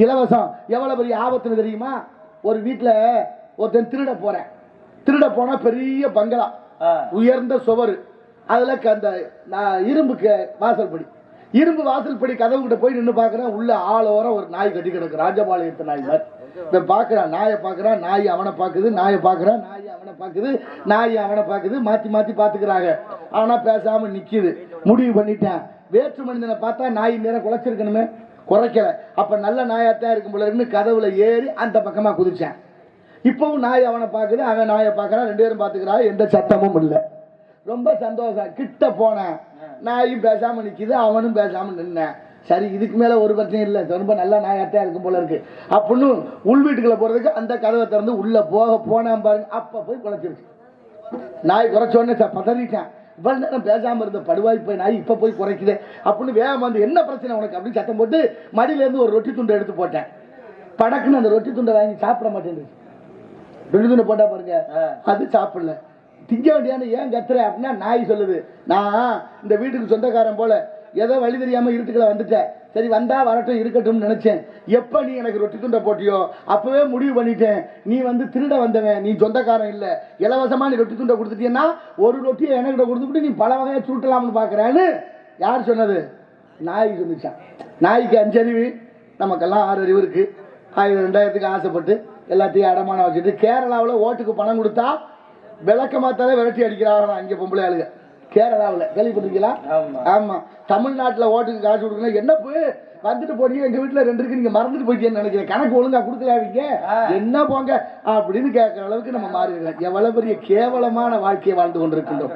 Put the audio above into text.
இலவசம் எவ்வளவு பெரிய ஆபத்துன்னு தெரியுமா? ஒரு வீட்டுல ஒருத்தன் திருட போனா பெரிய பங்களா, உயர்ந்த சுவர், அதுல அந்த இரும்பு வாசல் படி கதவு கிட்ட போய் நின்று பாக்குறேன். உள்ள ஆளோரம் ஒரு நாய் கட்டி கிடக்கு, ராஜபாளையத்து நாய் மாதிரி. பாக்குறான், நாயை பாக்குறான், நாய் அவனை பாக்குது, நாயை பாக்குறான், நாய் அவனை பாக்குது, நாய் அவனை பாக்குது, மாத்தி மாத்தி பாத்துக்கிறாங்க. அவனா பேசாம நிக்குது. முடிவு பண்ணிட்டேன், வேற்று மனிதனை பார்த்தா நாய் நேரம் குலைச்சிருக்கணுமே, குறைக்கல. அப்ப நல்ல நாயாத்தான் இருக்கும் போல இருந்து கதவுல ஏறி அந்த பக்கமா குதிச்சேன். இப்பவும் நாய் அவனை பாக்குது, அவன் நாயை பாக்குறான், ரெண்டு பேரும் பாத்துக்கிறான், எந்த சத்தமும் இல்லை. ரொம்ப சந்தோஷம். கிட்ட போனேன், நாயும் பேசாம நிக்குது, அவனும் பேசாம நின்னேன். சரி, இதுக்கு மேல ஒரு பிரச்சனையும் இல்லை, ரொம்ப நல்ல நாயாத்தான் இருக்கும் போல இருக்கு அப்படின்னு உள் வீட்டுக்குள்ள போறதுக்கு அந்த கதவை திறந்து உள்ள போனேன் பாருங்க. அப்ப போய் குலைச்சிருச்சு. நாய் குறைச்ச உடனே பதறிட்டேன். இவ்வளவு நேரம் பேசாம இருந்த படுவாய் போய் நாய் இப்ப போய் குறைக்குது அப்படின்னு வேகம் வந்து, என்ன பிரச்சனை உனக்கு அப்படின்னு சத்தம் போட்டு மடியில இருந்து ஒரு ரொட்டி துண்டை எடுத்து போட்டேன். படக்குன்னு அந்த ரொட்டி துண்டை வாங்கி சாப்பிட மாட்டேன். ரொட்டி துண்டை போட்டா பாருங்க, அது சாப்பிடல. திங்க வேண்டியான ஏன் கத்துற அப்படின்னா, நாய் சொல்லுது, நான் இந்த வீட்டுக்கு சொந்தக்காரன் போல ஏதோ வழி தெரியாம இருட்டுக்களை வந்துட்டேன். சரி, வந்தா வரட்டும், இருக்கட்டும் நினைச்சேன். எப்ப நீ எனக்கு ரொட்டி துண்டை போட்டியோ அப்பவே முடிவு பண்ணிட்டேன், நீ வந்து திருட வந்தவன், நீ சொந்தக்காரன் இல்ல. இலவசமா நீ ரொட்டி துண்டை கொடுத்துட்டீங்கன்னா ஒரு ரொட்டியை எனக்கு கொடுத்துட்டு நீ பல வகையை சுருட்டலாம்னு பாக்குறேன்னு யார் சொன்னது? நாய் சொல்லிச்சான். நாய்க்கு 5 அறிவு, நமக்கெல்லாம் 6 அறிவு இருக்கு. 1000-2000க்கு ஆசைப்பட்டு எல்லாத்தையும் அடமானம் வச்சுட்டு கேரளாவில் ஓட்டுக்கு பணம் கொடுத்தா விளக்க மாத்தாலே விரட்டி அடிக்கிறாங்க அங்க பொம்பளை ஆளுங்க. கேரளாவில் கேள்விப்பட்டிருக்கீங்களா? ஆமா. தமிழ்நாட்டில் ஓட்டுக்கு காசு கொடுக்கணும், என்ன போய் வந்துட்டு போறீங்க, எங்க வீட்டுல 2 இருக்கு, நீங்க மறந்துட்டு போயிட்டேன்னு நினைக்கிறேன், கணக்கு ஒழுங்கா கொடுக்கலாவீங்க, என்ன போங்க அப்படின்னு கேட்கற அளவுக்கு நம்ம மாறி இருக்கோம். எவ்வளவு பெரிய கேவலமான வாழ்க்கையை வாழ்ந்து கொண்டிருக்கின்றோம்.